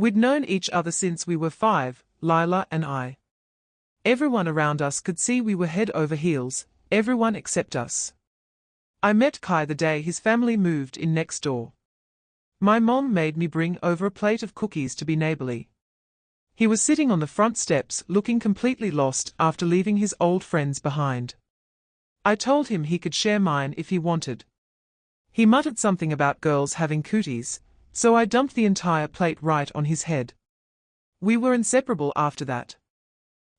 We'd known each other since we were 5, Lila and I. Everyone around us could see we were head over heels, everyone except us. I met Kai the day his family moved in next door. My mom made me bring over a plate of cookies to be neighborly. He was sitting on the front steps looking completely lost after leaving his old friends behind. I told him he could share mine if he wanted. He muttered something about girls having cooties, so I dumped the entire plate right on his head. We were inseparable after that.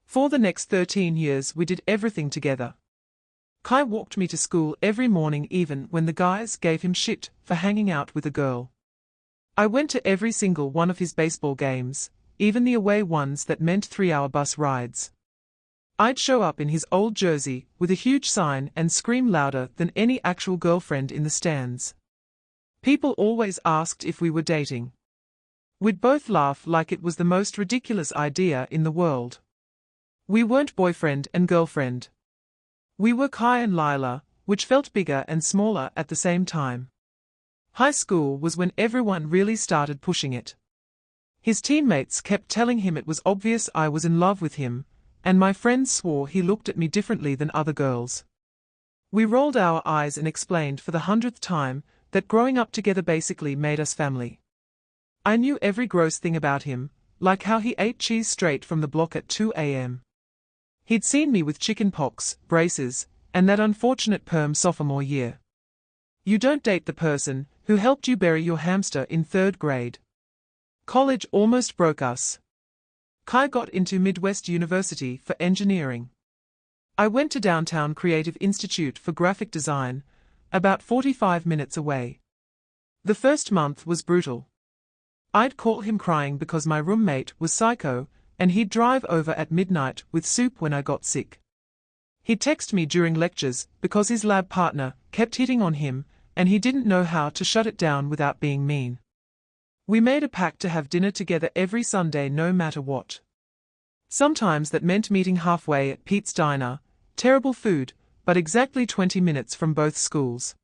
For the next 13 years we did everything together. Kai walked me to school every morning even when the guys gave him shit for hanging out with a girl. I went to every single one of his baseball games, even the away ones that meant 3-hour bus rides. I'd show up in his old jersey with a huge sign and scream louder than any actual girlfriend in the stands. People always asked if we were dating. We'd both laugh like it was the most ridiculous idea in the world. We weren't boyfriend and girlfriend. We were Kai and Lila, which felt bigger and smaller at the same time. High school was when everyone really started pushing it. His teammates kept telling him it was obvious I was in love with him, and my friends swore he looked at me differently than other girls. We rolled our eyes and explained for the 100th time that growing up together basically made us family. I knew every gross thing about him, like how he ate cheese straight from the block at 2 a.m. He'd seen me with chicken pox, braces, and that unfortunate perm sophomore year. You don't date the person who helped you bury your hamster in 3rd grade. College almost broke us. Kai got into Midwest University for engineering. I went to Downtown Creative Institute for graphic design, about 45 minutes away. The first month was brutal. I'd call him crying because my roommate was psycho, and he'd drive over at midnight with soup when I got sick. He'd text me during lectures because his lab partner kept hitting on him, and he didn't know how to shut it down without being mean. We made a pact to have dinner together every Sunday no matter what. Sometimes that meant meeting halfway at Pete's Diner, terrible food, but exactly 20 minutes from both schools.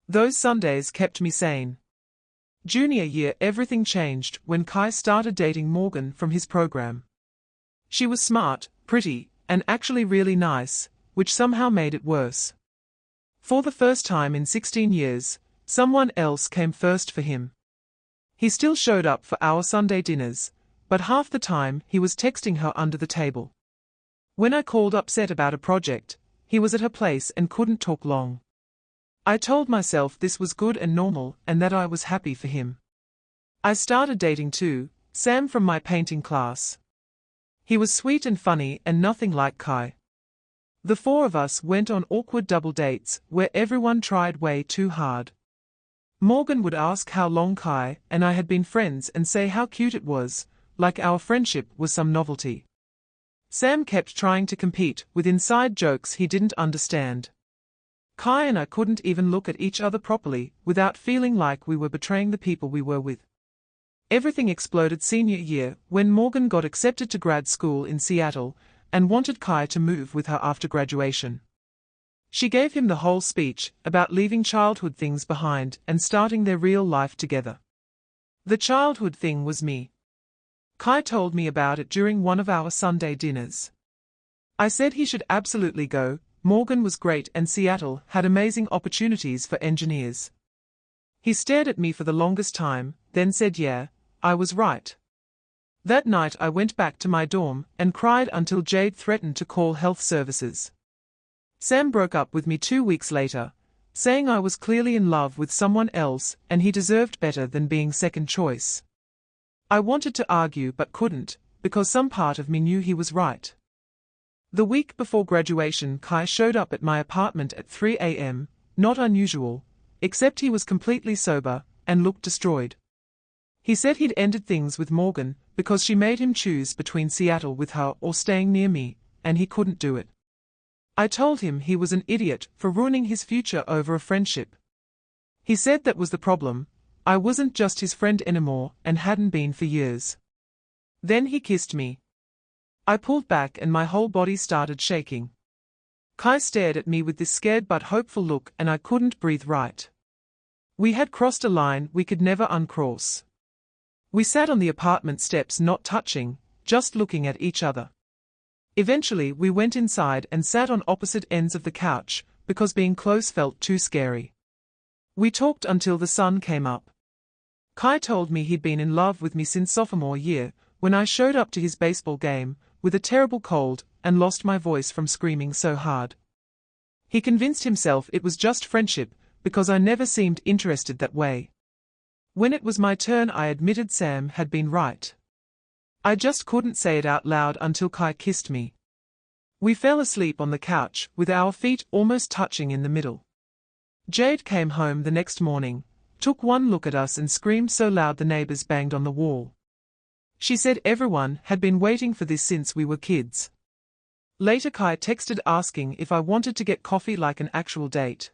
Those Sundays kept me sane. Junior year everything changed when Kai started dating Morgan from his program. She was smart, pretty, and actually really nice, which somehow made it worse. For the first time in 16 years, someone else came first for him. He still showed up for our Sunday dinners, but half the time he was texting her under the table. When I called upset about a project, he was at her place and couldn't talk long. I told myself this was good and normal and that I was happy for him. I started dating too, Sam from my painting class. He was sweet and funny and nothing like Kai. The 4 of us went on awkward double dates where everyone tried way too hard. Morgan would ask how long Kai and I had been friends and say how cute it was, like our friendship was some novelty. Sam kept trying to compete with inside jokes he didn't understand. Kai and I couldn't even look at each other properly without feeling like we were betraying the people we were with. Everything exploded senior year when Morgan got accepted to grad school in Seattle and wanted Kai to move with her after graduation. She gave him the whole speech about leaving childhood things behind and starting their real life together. The childhood thing was me. Kai told me about it during one of our Sunday dinners. I said he should absolutely go. Morgan was great and Seattle had amazing opportunities for engineers. He stared at me for the longest time, then said yeah, I was right. That night I went back to my dorm and cried until Jade threatened to call health services. Sam broke up with me 2 weeks later, saying I was clearly in love with someone else and he deserved better than being second choice. I wanted to argue but couldn't, because some part of me knew he was right. The week before graduation Kai showed up at my apartment at 3 a.m., not unusual, except he was completely sober and looked destroyed. He said he'd ended things with Morgan because she made him choose between Seattle with her or staying near me, and he couldn't do it. I told him he was an idiot for ruining his future over a friendship. He said that was the problem. I wasn't just his friend anymore and hadn't been for years. Then he kissed me. I pulled back and my whole body started shaking. Kai stared at me with this scared but hopeful look and I couldn't breathe right. We had crossed a line we could never uncross. We sat on the apartment steps not touching, just looking at each other. Eventually we went inside and sat on opposite ends of the couch, because being close felt too scary. We talked until the sun came up. Kai told me he'd been in love with me since sophomore year, when I showed up to his baseball game, with a terrible cold, and lost my voice from screaming so hard. He convinced himself it was just friendship, because I never seemed interested that way. When it was my turn, I admitted Sam had been right. I just couldn't say it out loud until Kai kissed me. We fell asleep on the couch, with our feet almost touching in the middle. Jade came home the next morning, took one look at us and screamed so loud the neighbors banged on the wall. She said everyone had been waiting for this since we were kids. Later Kai texted asking if I wanted to get coffee like an actual date.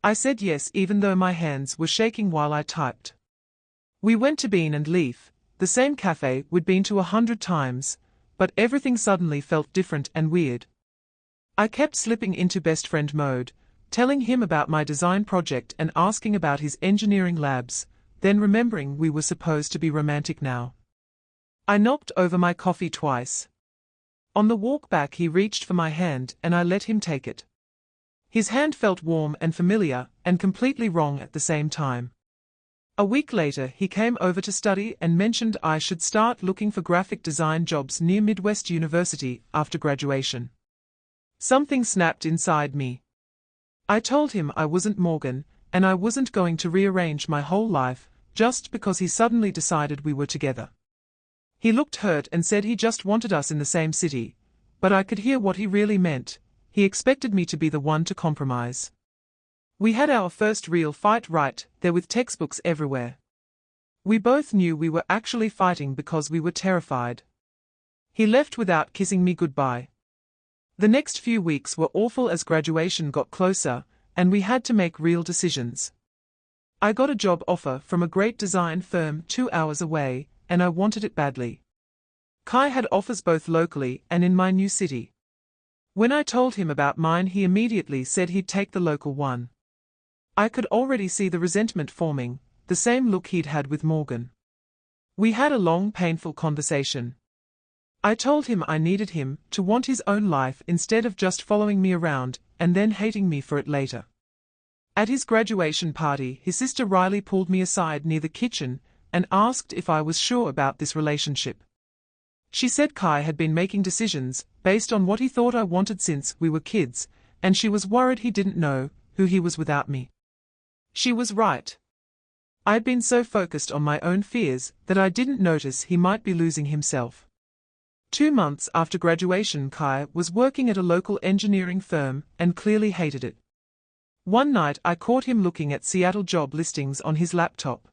I said yes even though my hands were shaking while I typed. We went to Bean and Leaf, the same cafe we'd been to 100 times, but everything suddenly felt different and weird. I kept slipping into best friend mode, telling him about my design project and asking about his engineering labs, then remembering we were supposed to be romantic now. I knocked over my coffee twice. On the walk back he reached for my hand and I let him take it. His hand felt warm and familiar, and completely wrong at the same time. A week later he came over to study and mentioned I should start looking for graphic design jobs near Midwest University after graduation. Something snapped inside me. I told him I wasn't Morgan, and I wasn't going to rearrange my whole life, just because he suddenly decided we were together. He looked hurt and said he just wanted us in the same city, but I could hear what he really meant. He expected me to be the one to compromise. We had our first real fight right there with textbooks everywhere. We both knew we were actually fighting because we were terrified. He left without kissing me goodbye. The next few weeks were awful as graduation got closer, and we had to make real decisions. I got a job offer from a great design firm 2 hours away, and I wanted it badly. Kai had offers both locally and in my new city. When I told him about mine, he immediately said he'd take the local one. I could already see the resentment forming, the same look he'd had with Morgan. We had a long, painful conversation. I told him I needed him to want his own life instead of just following me around and then hating me for it later. At his graduation party, his sister Riley pulled me aside near the kitchen and asked if I was sure about this relationship. She said Kai had been making decisions based on what he thought I wanted since we were kids, and she was worried he didn't know who he was without me. She was right. I'd been so focused on my own fears that I didn't notice he might be losing himself. 2 months after graduation, Kai was working at a local engineering firm and clearly hated it. One night I caught him looking at Seattle job listings on his laptop.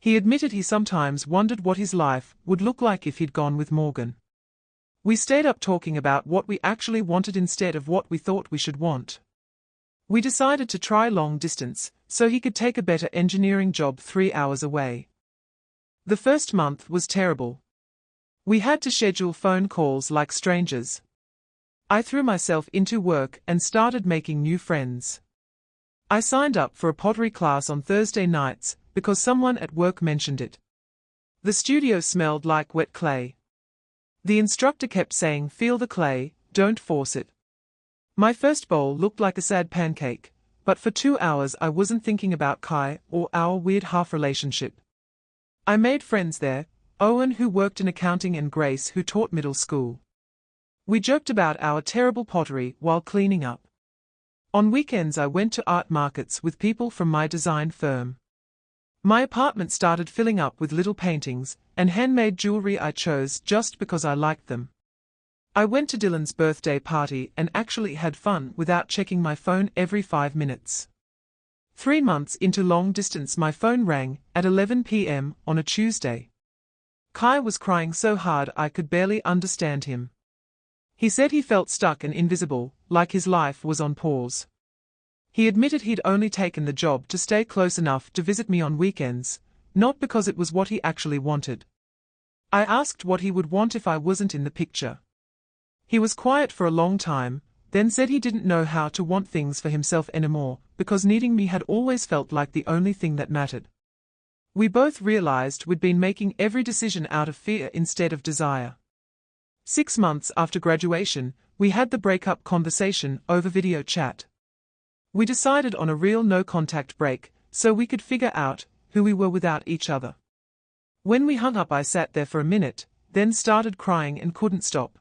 He admitted he sometimes wondered what his life would look like if he'd gone with Morgan. We stayed up talking about what we actually wanted instead of what we thought we should want. We decided to try long distance, so he could take a better engineering job 3 hours away. The first month was terrible. We had to schedule phone calls like strangers. I threw myself into work and started making new friends. I signed up for a pottery class on Thursday nights, because someone at work mentioned it. The studio smelled like wet clay. The instructor kept saying, "Feel the clay, don't force it." My first bowl looked like a sad pancake, but for 2 hours I wasn't thinking about Kai or our weird half-relationship. I made friends there, Owen who worked in accounting and Grace who taught middle school. We joked about our terrible pottery while cleaning up. On weekends I went to art markets with people from my design firm. My apartment started filling up with little paintings and handmade jewelry I chose just because I liked them. I went to Dylan's birthday party and actually had fun without checking my phone every 5 minutes. 3 months into long distance, my phone rang at 11 p.m. on a Tuesday. Kai was crying so hard I could barely understand him. He said he felt stuck and invisible, like his life was on pause. He admitted he'd only taken the job to stay close enough to visit me on weekends, not because it was what he actually wanted. I asked what he would want if I wasn't in the picture. He was quiet for a long time, then said he didn't know how to want things for himself anymore, because needing me had always felt like the only thing that mattered. We both realized we'd been making every decision out of fear instead of desire. 6 months after graduation, we had the breakup conversation over video chat. We decided on a real no-contact break, so we could figure out who we were without each other. When we hung up, I sat there for a minute, then started crying and couldn't stop.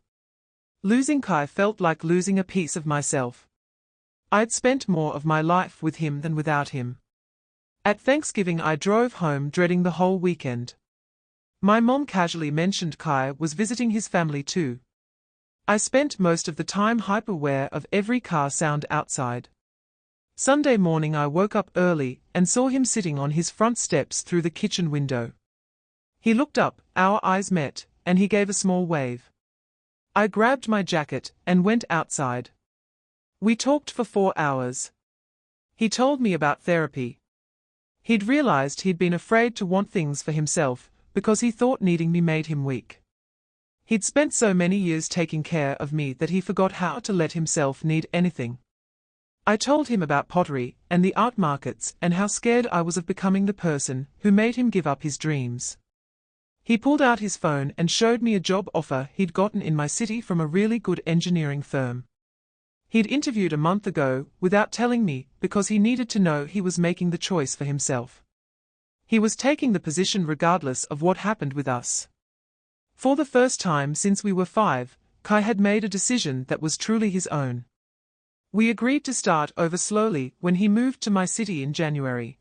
Losing Kai felt like losing a piece of myself. I'd spent more of my life with him than without him. At Thanksgiving, I drove home dreading the whole weekend. My mom casually mentioned Kai was visiting his family too. I spent most of the time hyper-aware of every car sound outside. Sunday morning, I woke up early and saw him sitting on his front steps through the kitchen window. He looked up, our eyes met, and he gave a small wave. I grabbed my jacket and went outside. We talked for 4 hours. He told me about therapy. He'd realized he'd been afraid to want things for himself because he thought needing me made him weak. He'd spent so many years taking care of me that he forgot how to let himself need anything. I told him about pottery and the art markets and how scared I was of becoming the person who made him give up his dreams. He pulled out his phone and showed me a job offer he'd gotten in my city from a really good engineering firm. He'd interviewed a month ago without telling me because he needed to know he was making the choice for himself. He was taking the position regardless of what happened with us. For the first time since we were 5, Kai had made a decision that was truly his own. We agreed to start over slowly when he moved to my city in January.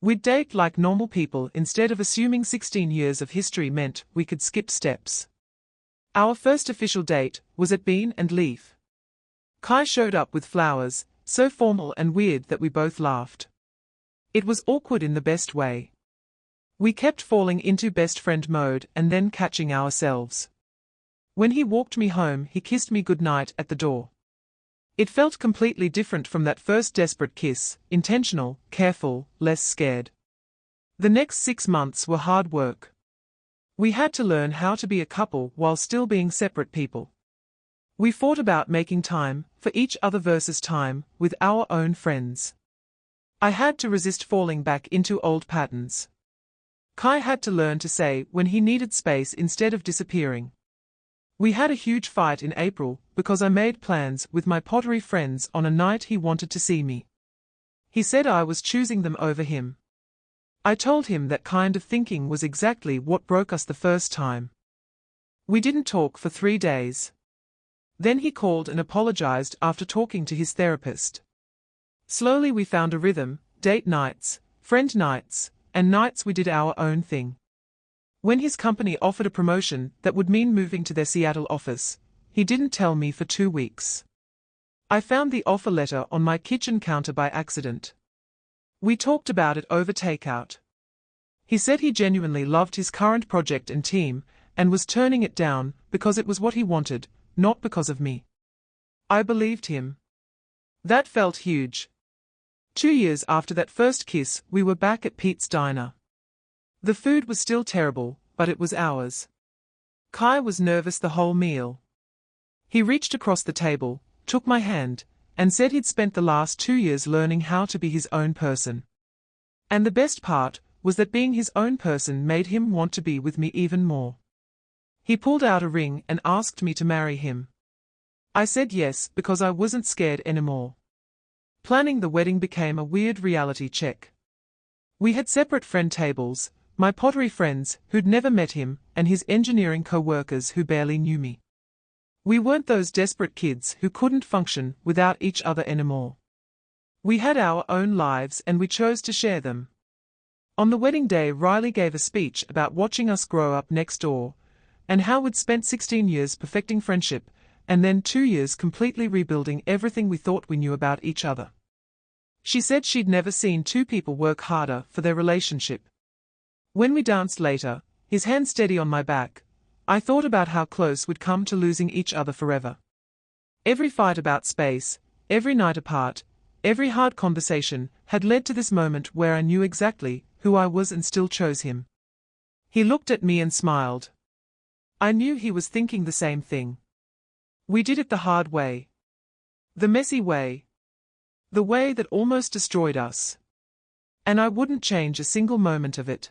We'd date like normal people instead of assuming 16 years of history meant we could skip steps. Our first official date was at Bean and Leaf. Kai showed up with flowers, so formal and weird that we both laughed. It was awkward in the best way. We kept falling into best friend mode and then catching ourselves. When he walked me home, he kissed me goodnight at the door. It felt completely different from that first desperate kiss, intentional, careful, less scared. The next 6 months were hard work. We had to learn how to be a couple while still being separate people. We fought about making time for each other versus time with our own friends. I had to resist falling back into old patterns. Kai had to learn to say when he needed space instead of disappearing. We had a huge fight in April because I made plans with my pottery friends on a night he wanted to see me. He said I was choosing them over him. I told him that kind of thinking was exactly what broke us the first time. We didn't talk for 3 days. Then he called and apologized after talking to his therapist. Slowly we found a rhythm, date nights, friend nights, and nights we did our own thing. When his company offered a promotion that would mean moving to their Seattle office, he didn't tell me for 2 weeks. I found the offer letter on my kitchen counter by accident. We talked about it over takeout. He said he genuinely loved his current project and team, and was turning it down because it was what he wanted, not because of me. I believed him. That felt huge. 2 years after that first kiss, we were back at Pete's Diner. The food was still terrible, but it was ours. Kai was nervous the whole meal. He reached across the table, took my hand, and said he'd spent the last 2 years learning how to be his own person. And the best part was that being his own person made him want to be with me even more. He pulled out a ring and asked me to marry him. I said yes because I wasn't scared anymore. Planning the wedding became a weird reality check. We had separate friend tables, my pottery friends who'd never met him, and his engineering co-workers who barely knew me. We weren't those desperate kids who couldn't function without each other anymore. We had our own lives and we chose to share them. On the wedding day, Riley gave a speech about watching us grow up next door, and how we'd spent 16 years perfecting friendship, and then 2 years completely rebuilding everything we thought we knew about each other. She said she'd never seen 2 people work harder for their relationship. When we danced later, his hand steady on my back, I thought about how close we'd come to losing each other forever. Every fight about space, every night apart, every hard conversation had led to this moment where I knew exactly who I was and still chose him. He looked at me and smiled. I knew he was thinking the same thing. We did it the hard way. The messy way. The way that almost destroyed us. And I wouldn't change a single moment of it.